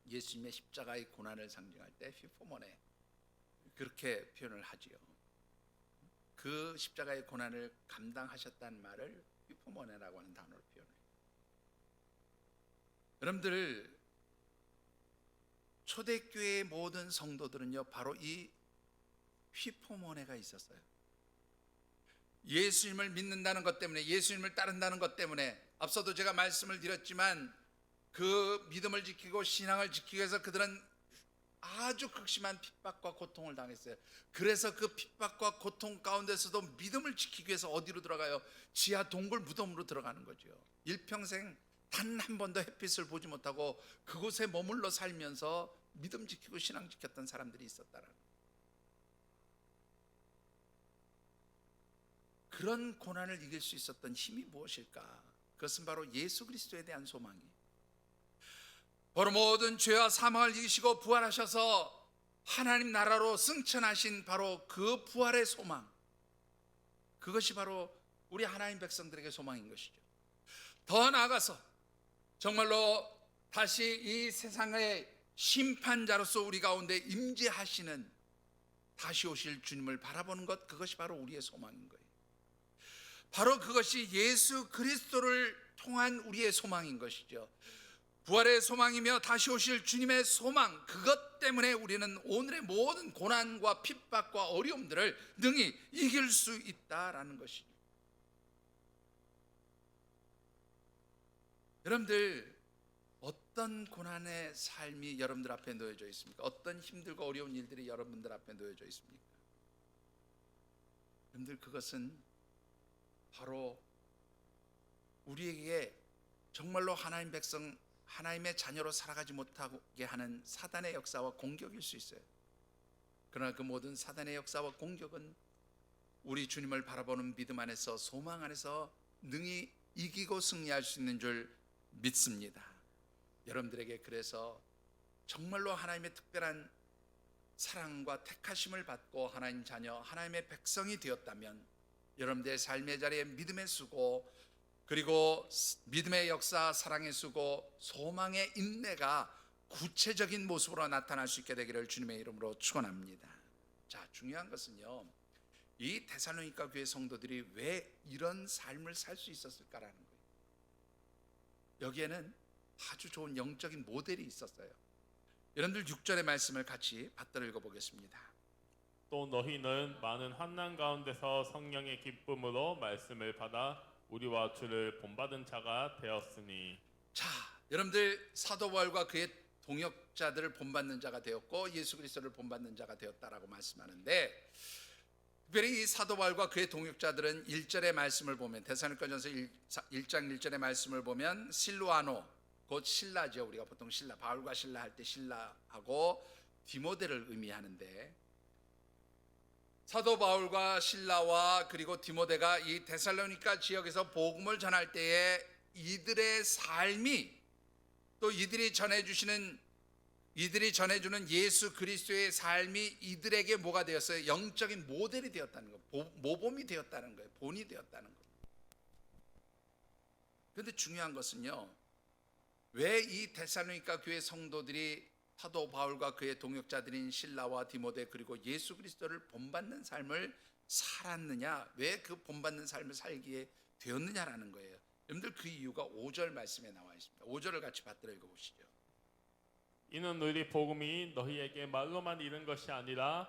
예수님의 십자가의 고난을 상징할 때 히포모네, 그렇게 표현을 하지요. 그 십자가의 고난을 감당하셨다는 말을 히포모네라고 하는 단어로 표현해요. 여러분들, 초대교회의 모든 성도들은요, 바로 이 히포모네가 있었어요. 예수님을 믿는다는 것 때문에, 예수님을 따른다는 것 때문에, 앞서도 제가 말씀을 드렸지만 그 믿음을 지키고 신앙을 지키기 위해서 그들은 아주 극심한 핍박과 고통을 당했어요. 그래서 그 핍박과 고통 가운데서도 믿음을 지키기 위해서 어디로 들어가요? 지하 동굴 무덤으로 들어가는 거죠. 일평생 단 한 번도 햇빛을 보지 못하고 그곳에 머물러 살면서 믿음 지키고 신앙 지켰던 사람들이 있었다라는 거예요. 그런 고난을 이길 수 있었던 힘이 무엇일까? 그것은 바로 예수 그리스도에 대한 소망이에요. 바로 모든 죄와 사망을 이기시고 부활하셔서 하나님 나라로 승천하신 바로 그 부활의 소망, 그것이 바로 우리 하나님 백성들에게 소망인 것이죠. 더 나아가서 정말로 다시 이 세상의 심판자로서 우리 가운데 임재하시는, 다시 오실 주님을 바라보는 것, 그것이 바로 우리의 소망인 거예요. 바로 그것이 예수 그리스도를 통한 우리의 소망인 것이죠. 부활의 소망이며 다시 오실 주님의 소망, 그것 때문에 우리는 오늘의 모든 고난과 핍박과 어려움들을 능히 이길 수 있다라는 것이죠. 여러분들, 어떤 고난의 삶이 여러분들 앞에 놓여져 있습니까? 어떤 힘들고 어려운 일들이 여러분들 앞에 놓여져 있습니까? 여러분들, 그것은 바로 우리에게 정말로 하나님 백성, 하나님의 자녀로 살아가지 못하게 하는 사단의 역사와 공격일 수 있어요. 그러나 그 모든 사단의 역사와 공격은 우리 주님을 바라보는 믿음 안에서, 소망 안에서 능히 이기고 승리할 수 있는 줄 믿습니다. 여러분들에게 그래서 정말로 하나님의 특별한 사랑과 택하심을 받고 하나님 자녀, 하나님의 백성이 되었다면 여러분들의 삶의 자리에 믿음의 수고, 그리고 믿음의 역사, 사랑의 수고, 소망의 인내가 구체적인 모습으로 나타날 수 있게 되기를 주님의 이름으로 축원합니다. 자, 중요한 것은요, 이 데살로니가 교회 성도들이 왜 이런 삶을 살 수 있었을까라는 거예요. 여기에는 아주 좋은 영적인 모델이 있었어요. 여러분들 6절의 말씀을 같이 받들어 읽어보겠습니다. 또 너희는 많은 환난 가운데서 성령의 기쁨으로 말씀을 받아 우리와 주를 본받은 자가 되었으니. 자, 여러분들 사도 바울과 그의 동역자들을 본받는 자가 되었고 예수 그리스도를 본받는 자가 되었다라고 말씀하는데, 특별히 이 사도 바울과 그의 동역자들은 1절의 말씀을 보면, 데살로니가전서 1장 1절의 말씀을 보면 실로아노, 곧 신라죠. 우리가 보통 신라, 바울과 신라 할 때 신라하고 디모데를 의미하는데, 사도 바울과 신라와 그리고 디모데가 이 데살로니가 지역에서 복음을 전할 때에 이들의 삶이, 또 이들이 전해주는 예수 그리스도의 삶이 이들에게 뭐가 되었어요? 영적인 모델이 되었다는 거, 모범이 되었다는 거예요. 본이 되었다는 거. 그런데 중요한 것은요, 왜 이 데살로니가 교회 성도들이 사도 바울과 그의 동역자들인 신라와 디모데 그리고 예수 그리스도를 본받는 삶을 살았느냐, 왜 그 본받는 삶을 살기에 되었느냐라는 거예요. 여러분들 그 이유가 5절 말씀에 나와 있습니다. 5절을 같이 받들어 읽어보시죠. 이는 우리 복음이 너희에게 말로만 이른 것이 아니라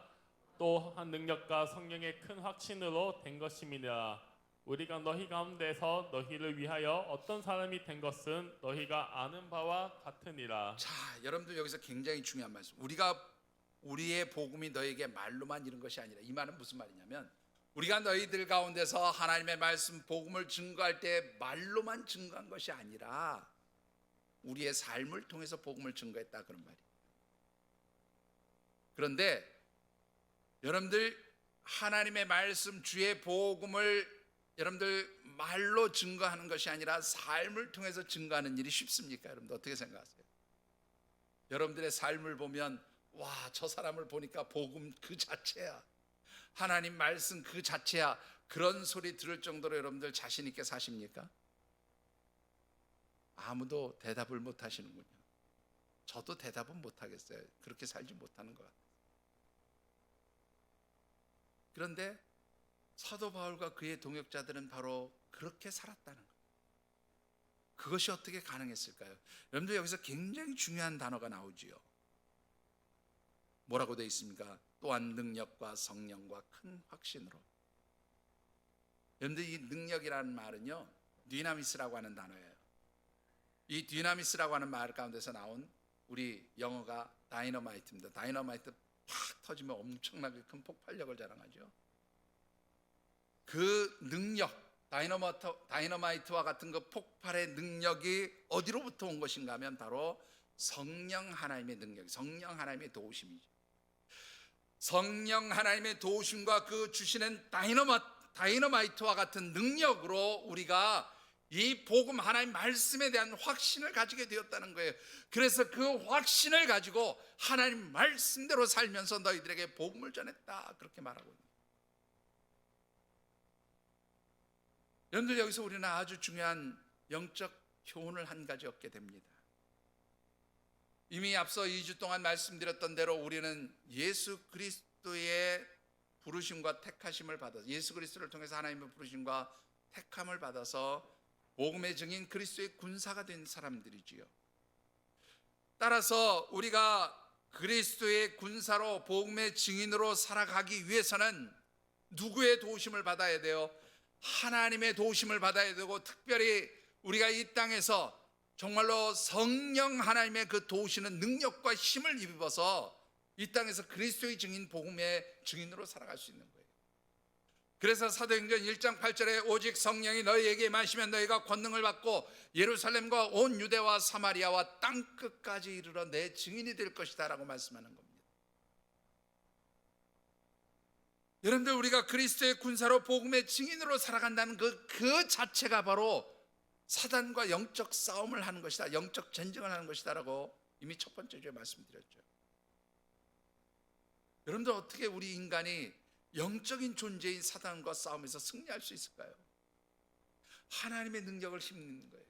또한 능력과 성령의 큰 확신으로 된 것임이니라. 우리가 너희 가운데서 너희를 위하여 어떤 사람이 된 것은 너희가 아는 바와 같으니라. 자, 여러분들 여기서 굉장히 중요한 말씀. 우리의 복음이 너희에게 말로만 이른 것이 아니라, 이 말은 무슨 말이냐면, 우리가 너희들 가운데서 하나님의 말씀 복음을 증거할 때 말로만 증거한 것이 아니라 우리의 삶을 통해서 복음을 증거했다, 그런 말이에요. 그런데 여러분들 하나님의 말씀, 주의 복음을 여러분들 말로 증거하는 것이 아니라 삶을 통해서 증거하는 일이 쉽습니까? 여러분들 어떻게 생각하세요? 여러분들의 삶을 보면, 와, 저 사람을 보니까 복음 그 자체야, 하나님 말씀 그 자체야, 그런 소리 들을 정도로 여러분들 자신 있게 사십니까? 아무도 대답을 못 하시는군요. 저도 대답은 못 하겠어요. 그렇게 살지 못하는 것 같아요. 그런데 사도 바울과 그의 동역자들은 바로 그렇게 살았다는 거예요. 그것이 어떻게 가능했을까요? 여러분들 여기서 굉장히 중요한 단어가 나오지요. 뭐라고 되어 있습니까? 또한 능력과 성령과 큰 확신으로. 여러분들 이 능력이라는 말은요, 디나미스라고 하는 단어예요. 이 디나미스라고 하는 말 가운데서 나온 우리 영어가 다이너마이트입니다. 다이너마이트 팍 터지면 엄청나게 큰 폭발력을 자랑하죠. 그 능력, 다이너마이트와 같은 그 폭발의 능력이 어디로부터 온 것인가 하면 바로 성령 하나님의 능력, 성령 하나님의 도우심이죠. 성령 하나님의 도우심과 그 주시는 다이너마이트와 같은 능력으로 우리가 이 복음 하나님 말씀에 대한 확신을 가지게 되었다는 거예요. 그래서 그 확신을 가지고 하나님 말씀대로 살면서 너희들에게 복음을 전했다, 그렇게 말하고 있습니다. 여러분들 여기서 우리는 아주 중요한 영적 교훈을 한 가지 얻게 됩니다. 이미 앞서 2주 동안 말씀드렸던 대로 우리는 예수 그리스도의 부르심과 택하심을 받아서, 예수 그리스도를 통해서 하나님의 부르심과 택함을 받아서 복음의 증인 그리스도의 군사가 된 사람들이지요. 따라서 우리가 그리스도의 군사로 복음의 증인으로 살아가기 위해서는 누구의 도우심을 받아야 돼요? 하나님의 도우심을 받아야 되고, 특별히 우리가 이 땅에서 정말로 성령 하나님의 그 도우시는 능력과 힘을 입어서 이 땅에서 그리스도의 증인, 복음의 증인으로 살아갈 수 있는 거예요. 그래서 사도행전 1장 8절에 오직 성령이 너희에게 임하시면 너희가 권능을 받고 예루살렘과 온 유대와 사마리아와 땅끝까지 이르러 내 증인이 될 것이다 라고 말씀하는 겁니다. 여러분들 우리가 그리스도의 군사로 복음의 증인으로 살아간다는 그 자체가 바로 사단과 영적 싸움을 하는 것이다, 영적 전쟁을 하는 것이다라고 이미 첫 번째 주에 말씀드렸죠. 여러분들 어떻게 우리 인간이 영적인 존재인 사단과 싸움에서 승리할 수 있을까요? 하나님의 능력을 힘입는 거예요.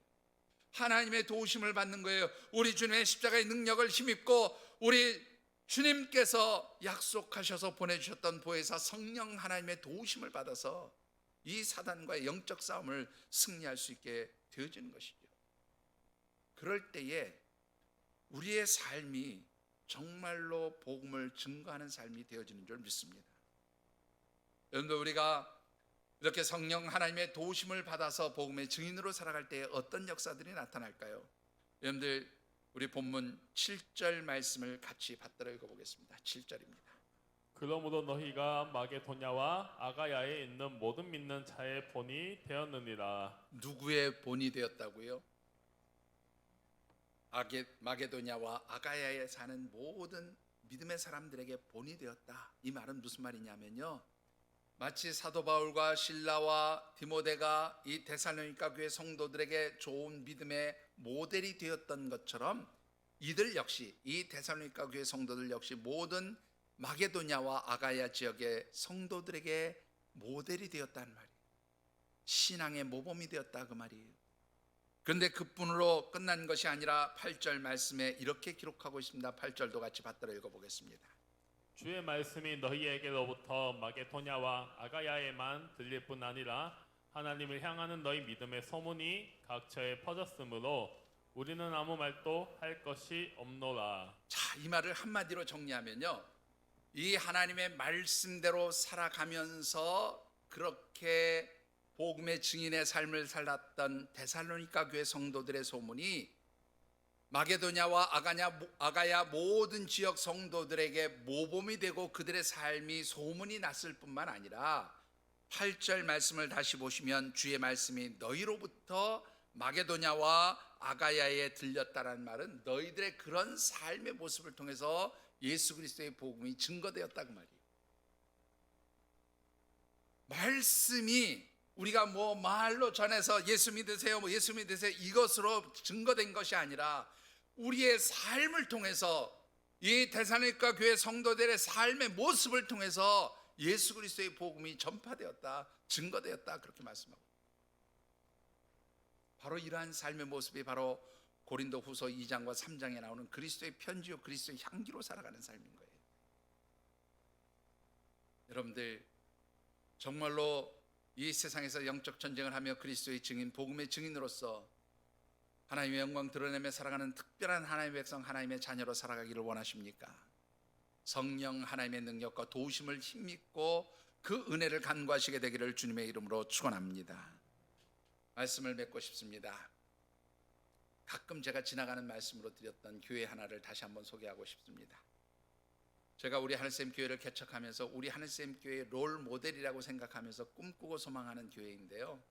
하나님의 도우심을 받는 거예요. 우리 주님의 십자가의 능력을 힘입고 우리 주님께서 약속하셔서 보내주셨던 보혜사 성령 하나님의 도우심을 받아서 이 사단과의 영적 싸움을 승리할 수 있게 되어지는 것이죠. 그럴 때에 우리의 삶이 정말로 복음을 증거하는 삶이 되어지는 줄 믿습니다. 여러분들, 우리가 이렇게 성령 하나님의 도우심을 받아서 복음의 증인으로 살아갈 때에 어떤 역사들이 나타날까요? 여러분들, 우리 본문 7절 말씀을 같이 받들어 읽어보겠습니다. 7절입니다. 그러므로 너희가 마게도냐와 아가야에 있는 모든 믿는 자의 본이 되었느니라. 누구의 본이 되었다고요? 마게도냐와 아가야에 사는 모든 믿음의 사람들에게 본이 되었다. 이 말은 무슨 말이냐면요, 마치 사도 바울과 실라와 디모데가 이 데살로니가 교회 성도들에게 좋은 믿음의 모델이 되었던 것처럼 이들 역시, 이 데살로니가 교회 성도들 역시 모든 마게도냐와 아가야 지역의 성도들에게 모델이 되었다는 말이에요. 신앙의 모범이 되었다, 그 말이에요. 그런데 그뿐으로 끝난 것이 아니라 8절 말씀에 이렇게 기록하고 있습니다. 8절도 같이 받들어 읽어보겠습니다. 주의 말씀이 너희에게로부터 마게도냐와 아가야에만 들릴 뿐 아니라 하나님을 향하는 너희 믿음의 소문이 각처에 퍼졌으므로 우리는 아무 말도 할 것이 없노라. 자, 이 말을 한마디로 정리하면요, 이 하나님의 말씀대로 살아가면서 그렇게 복음의 증인의 삶을 살았던 데살로니가 교회 성도들의 소문이 마게도냐와 아가야 모든 지역 성도들에게 모범이 되고 그들의 삶이 소문이 났을 뿐만 아니라 8절 말씀을 다시 보시면 주의 말씀이 너희로부터 마게도냐와 아가야에 들렸다라는 말은 너희들의 그런 삶의 모습을 통해서 예수 그리스도의 복음이 증거되었다, 그 말이에요. 말씀이 우리가 뭐 말로 전해서 예수 믿으세요, 예수 믿으세요 이것으로 증거된 것이 아니라 우리의 삶을 통해서 이 데살로니가 교회 성도들의 삶의 모습을 통해서 예수 그리스도의 복음이 전파되었다, 증거되었다, 그렇게 말씀하고, 바로 이러한 삶의 모습이 바로 고린도 후서 2장과 3장에 나오는 그리스도의 편지요 그리스도의 향기로 살아가는 삶인 거예요. 여러분들, 정말로 이 세상에서 영적 전쟁을 하며 그리스도의 증인, 복음의 증인으로서 하나님의 영광 드러내며 살아가는 특별한 하나님의 백성, 하나님의 자녀로 살아가기를 원하십니까? 성령 하나님의 능력과 도우심을 힘입고 그 은혜를 간구하시게 되기를 주님의 이름으로 축원합니다. 말씀을 맺고 싶습니다. 가끔 제가 지나가는 말씀으로 드렸던 교회 하나를 다시 한번 소개하고 싶습니다. 제가 우리 하늘샘 교회를 개척하면서 우리 하늘샘 교회의 롤 모델이라고 생각하면서 꿈꾸고 소망하는 교회인데요,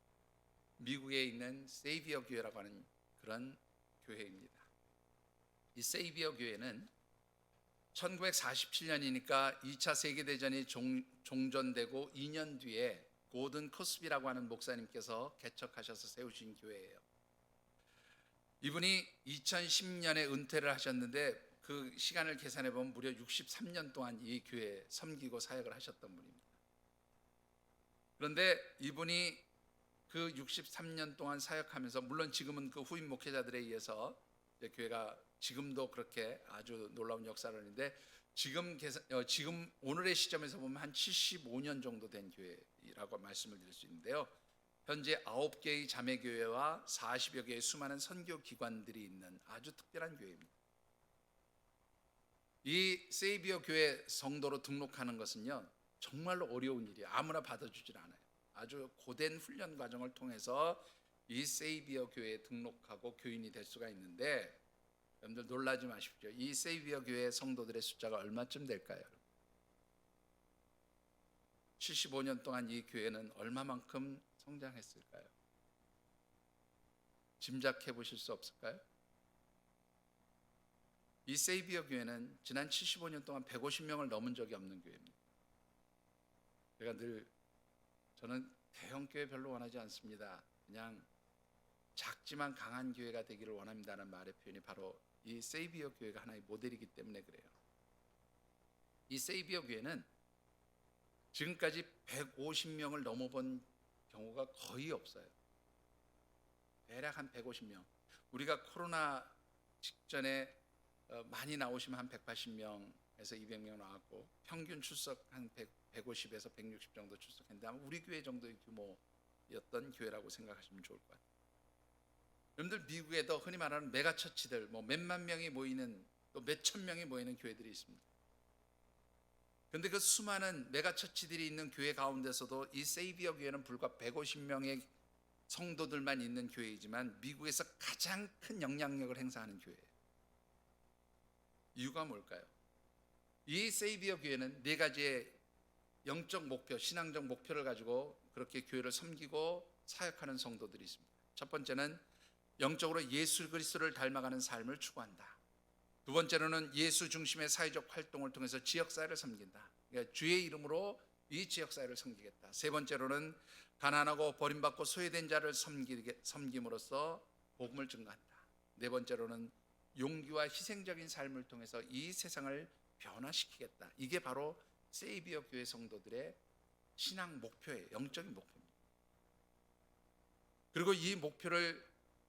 미국에 있는 세이비어 교회라고 하는 그런 교회입니다. 이 세이비어 교회는 1947년이니까 2차 세계대전이 종전되고 2년 뒤에 고든 코스비라고 하는 목사님께서 개척하셔서 세우신 교회예요. 이분이 2010년에 은퇴를 하셨는데 그 시간을 계산해 보면 무려 63년 동안 이 교회에 섬기고 사역을 하셨던 분입니다. 그런데 이분이 그 63년 동안 사역하면서, 물론 지금은 그 후임 목회자들에 의해서 교회가 지금도 그렇게 아주 놀라운 역사를 하는데, 지금 오늘의 시점에서 보면 한 75년 정도 된 교회라고 말씀을 드릴 수 있는데요, 현재 9개의 자매교회와 40여 개의 수많은 선교기관들이 있는 아주 특별한 교회입니다. 이 세이비어 교회 성도로 등록하는 것은요, 정말로 어려운 일이에요. 아무나 받아주질 않아요. 아주 고된 훈련 과정을 통해서 이 세이비어 교회에 등록하고 교인이 될 수가 있는데, 여러분들 놀라지 마십시오. 이 세이비어 교회 성도들의 숫자가 얼마쯤 될까요? 75년 동안 이 교회는 얼마만큼 성장했을까요? 짐작해 보실 수 없을까요? 이 세이비어 교회는 지난 75년 동안 150명을 넘은 적이 없는 교회입니다. 저는 대형 교회 별로 원하지 않습니다. 그냥 작지만 강한 교회가 되기를 원합니다는 말의 표현이 바로 이 세이비어 교회가 하나의 모델이기 때문에 그래요. 이 세이비어 교회는 지금까지 150명을 넘어본 경우가 거의 없어요. 대략 한 150명. 우리가 코로나 직전에 많이 나오시면 한 180명에서 200명 나왔고 평균 출석 한 150에서 160 정도 출석했는데 아마 우리 교회 정도의 규모였던 교회라고 생각하시면 좋을 것 같아요. 여러분들 미국에도 흔히 말하는 메가처치들 뭐 몇만 명이 모이는 또 몇천 명이 모이는 교회들이 있습니다. 그런데 그 수많은 메가처치들이 있는 교회 가운데서도 이 세이비어 교회는 불과 150명의 성도들만 있는 교회이지만 미국에서 가장 큰 영향력을 행사하는 교회예요. 이유가 뭘까요? 이 세이비어 교회는 네 가지의 영적 목표, 신앙적 목표를 가지고 그렇게 교회를 섬기고 사역하는 성도들이 있습니다. 첫 번째는 영적으로 예수 그리스도를 닮아가는 삶을 추구한다. 두 번째로는 예수 중심의 사회적 활동을 통해서 지역사회를 섬긴다. 그러니까 주의 이름으로 이 지역사회를 섬기겠다. 세 번째로는 가난하고 버림받고 소외된 자를 섬김으로써 복음을 증가한다. 네 번째로는 용기와 희생적인 삶을 통해서 이 세상을 변화시키겠다. 이게 바로 세이비어 교회 성도들의 신앙 목표예요. 영적인 목표입니다. 그리고 이 목표를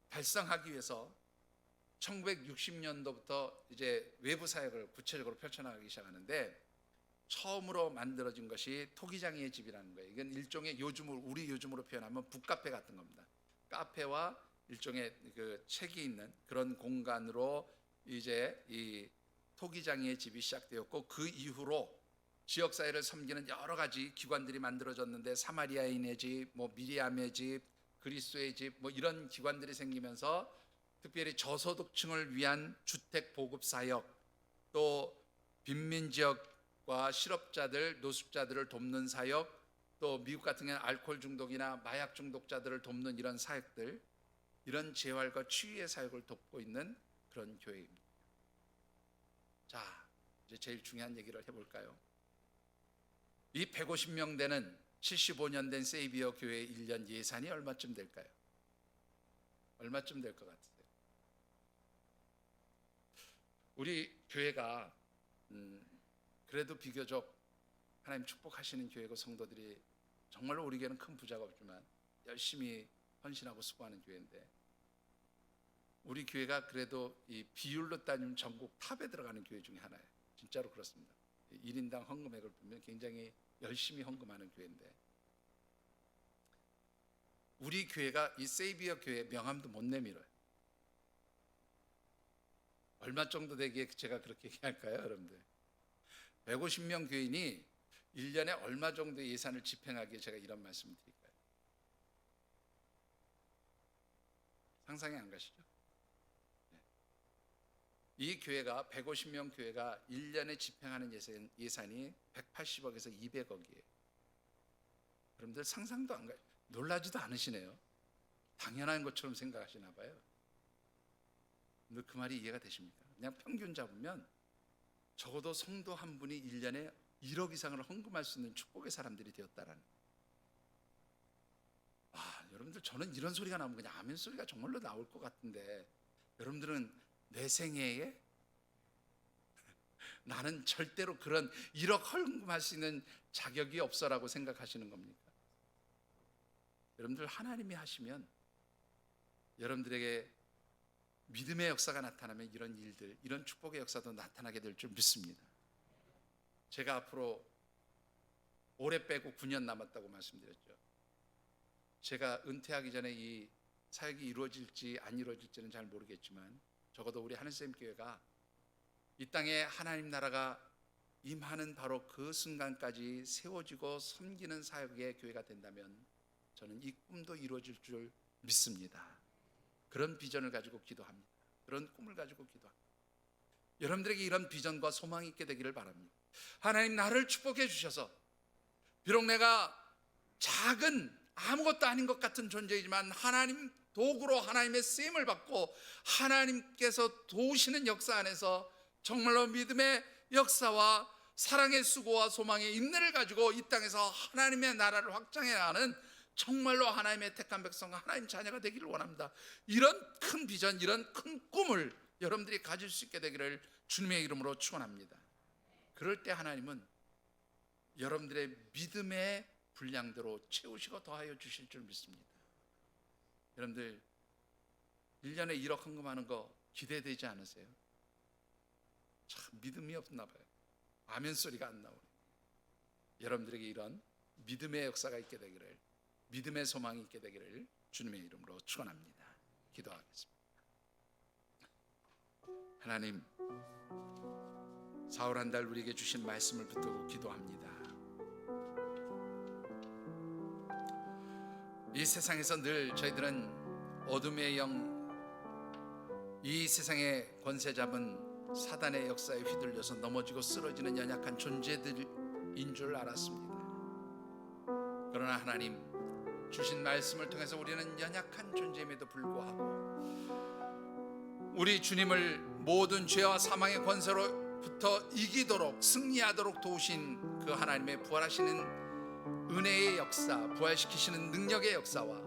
달성하기 위해서 1960년도부터 이제 외부 사역을 구체적으로 펼쳐나가기 시작하는데 처음으로 만들어진 것이 토기장이의 집이라는 거예요. 이건 일종의 우리 요즘으로 표현하면 북카페 같은 겁니다. 카페와 일종의 그 책이 있는 그런 공간으로 이제 이 토기장이의 집이 시작되었고 그 이후로 지역사회를 섬기는 여러 가지 기관들이 만들어졌는데 사마리아인의 집, 뭐 미리암의 집, 그리스도의 집, 뭐 이런 기관들이 생기면서 특별히 저소득층을 위한 주택 보급 사역, 또 빈민 지역과 실업자들, 노숙자들을 돕는 사역, 또 미국 같은 경우는 알코올 중독이나 마약 중독자들을 돕는 이런 사역들, 이런 재활과 치유의 사역을 돕고 있는 그런 교회입니다. 자, 이제 제일 중요한 얘기를 해볼까요? 이 150명 되는 75년 된 세이비어 교회의 1년 예산이 얼마쯤 될까요? 얼마쯤 될 것 같으세요? 우리 교회가 그래도 비교적 하나님 축복하시는 교회고 성도들이 정말로 우리 교회는 큰 부자가 없지만 열심히 헌신하고 수고하는 교회인데 우리 교회가 그래도 이 비율로 따지면 전국 탑에 들어가는 교회 중에 하나예요. 진짜로 그렇습니다. 1인당 헌금액을 보면 굉장히 열심히 헌금하는 교회인데 우리 교회가 이 세이비어 교회 명함도 못 내밀어요. 얼마 정도 되기에 제가 그렇게 얘기할까요, 여러분들? 150명 교인이 1년에 얼마 정도의 예산을 집행하기에 제가 이런 말씀을 드릴까요? 상상이 안 가시죠? 네. 이 교회가 150명 교회가 1년에 집행하는 예산이 180억에서 200억이에요. 여러분들 상상도 안 가요. 놀라지도 않으시네요. 당연한 것처럼 생각하시나 봐요. 근데 그 말이 이해가 되십니까? 그냥 평균 잡으면 적어도 성도 한 분이 1년에 1억 이상을 헌금할 수 있는 축복의 사람들이 되었다라는. 여러분들 저는 이런 소리가 나오면 그냥 아멘 소리가 정말로 나올 것 같은데 여러분들은 내 생애에 나는 절대로 그런 1억 헌금할 수 있는 자격이 없어라고 생각하시는 겁니까? 여러분들 하나님이 하시면 여러분들에게 믿음의 역사가 나타나면 이런 일들, 이런 축복의 역사도 나타나게 될 줄 믿습니다. 제가 앞으로 올해 빼고 9년 남았다고 말씀드렸죠. 제가 은퇴하기 전에 이 사역이 이루어질지 안 이루어질지는 잘 모르겠지만 적어도 우리 하늘샘 교회가 이 땅에 하나님 나라가 임하는 바로 그 순간까지 세워지고 섬기는 사역의 교회가 된다면 저는 이 꿈도 이루어질 줄 믿습니다. 그런 비전을 가지고 기도합니다. 그런 꿈을 가지고 기도합니다. 여러분들에게 이런 비전과 소망이 있게 되기를 바랍니다. 하나님 나를 축복해 주셔서 비록 내가 작은 아무것도 아닌 것 같은 존재이지만 하나님 도구로 하나님의 쓰임을 받고 하나님께서 도우시는 역사 안에서 정말로 믿음의 역사와 사랑의 수고와 소망의 인내를 가지고 이 땅에서 하나님의 나라를 확장해 나가는 정말로 하나님의 택한 백성, 하나님 자녀가 되기를 원합니다. 이런 큰 비전, 이런 큰 꿈을 여러분들이 가질 수 있게 되기를 주님의 이름으로 축원합니다. 그럴 때 하나님은 여러분들의 믿음의 분량대로 채우시고 더하여 주실 줄 믿습니다. 여러분들 1년에 1억 헌금하는 거 기대되지 않으세요? 참 믿음이 없나 봐요. 아멘 소리가 안 나오네. 여러분들에게 이런 믿음의 역사가 있게 되기를, 믿음의 소망이 있게 되기를 주님의 이름으로 축원합니다. 기도하겠습니다. 하나님, 4월 한 달 우리에게 주신 말씀을 붙들고 기도합니다. 이 세상에서 늘 저희들은 어둠의 영, 이 세상의 권세 잡은 사단의 역사에 휘둘려서 넘어지고 쓰러지는 연약한 존재들인 줄 알았습니다. 그러나 하나님 주신 말씀을 통해서 우리는 연약한 존재임에도 불구하고 우리 주님을 모든 죄와 사망의 권세로부터 이기도록, 승리하도록 도우신 그 하나님의 부활하시는 은혜의 역사, 부활시키시는 능력의 역사와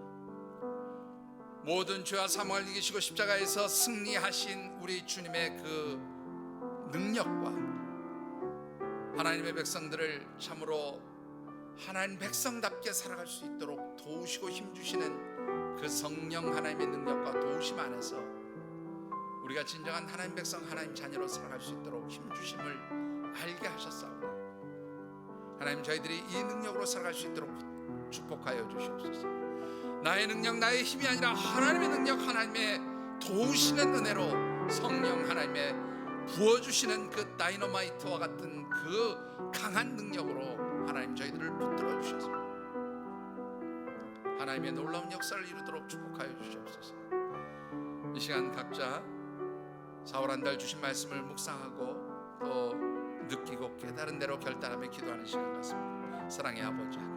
모든 죄와 사망을 이기시고 십자가에서 승리하신 우리 주님의 그 능력과 하나님의 백성들을 참으로 하나님 백성답게 살아갈 수 있도록 도우시고 힘주시는 그 성령 하나님의 능력과 도우심 안에서 우리가 진정한 하나님 백성, 하나님 자녀로 살아갈 수 있도록 힘주심을 알게 하셨사오니 하나님, 저희들이 이 능력으로 살아갈 수 있도록 축복하여 주시옵소서. 나의 능력, 나의 힘이 아니라 하나님의 능력, 하나님의 도우시는 은혜로 성령 하나님의 부어주시는 그 다이너마이트와 같은 그 강한 능력으로 하나님 저희들을 붙들어 주셔서 하나님의 놀라운 역사를 이루도록 축복하여 주시옵소서. 이 시간 각자 4월 한 달 주신 말씀을 묵상하고 또 느끼고 깨달은 대로 결단하며 기도하는 시간 같습니다. 사랑의 아버지 하나님,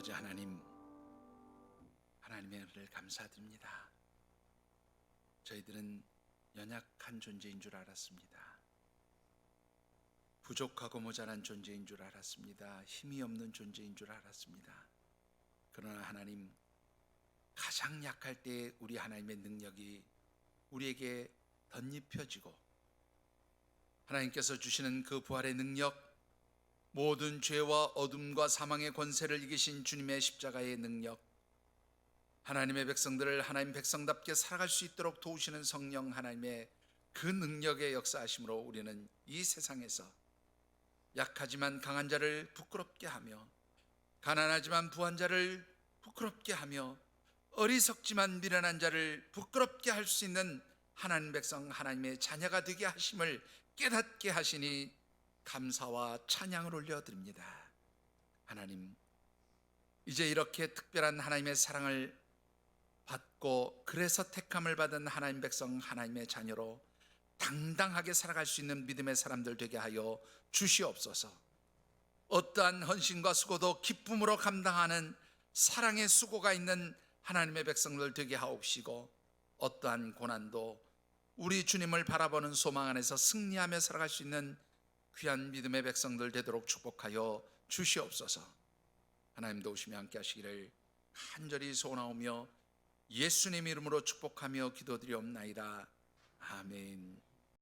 아버지 하나님, 하나님의 은혜를 감사드립니다. 저희들은 연약한 존재인 줄 알았습니다. 부족하고 모자란 존재인 줄 알았습니다. 힘이 없는 존재인 줄 알았습니다. 그러나 하나님, 가장 약할 때 우리 하나님의 능력이 우리에게 덧입혀지고 하나님께서 주시는 그 부활의 능력, 모든 죄와 어둠과 사망의 권세를 이기신 주님의 십자가의 능력, 하나님의 백성들을 하나님 백성답게 살아갈 수 있도록 도우시는 성령 하나님의 그 능력의 역사하심으로 우리는 이 세상에서 약하지만 강한 자를 부끄럽게 하며, 가난하지만 부한 자를 부끄럽게 하며, 어리석지만 미련한 자를 부끄럽게 할 수 있는 하나님 백성, 하나님의 자녀가 되게 하심을 깨닫게 하시니 감사와 찬양을 올려드립니다. 하나님, 이제 이렇게 특별한 하나님의 사랑을 받고 그래서 택함을 받은 하나님 백성, 하나님의 자녀로 당당하게 살아갈 수 있는 믿음의 사람들 되게 하여 주시옵소서. 어떠한 헌신과 수고도 기쁨으로 감당하는 사랑의 수고가 있는 하나님의 백성들 되게 하옵시고, 어떠한 고난도 우리 주님을 바라보는 소망 안에서 승리하며 살아갈 수 있는 귀한 믿음의 백성들 되도록 축복하여 주시옵소서. 하나님 도우시며 함께 하시기를 간절히 소원하오며 예수님 이름으로 축복하며 기도드리옵나이다. 아멘.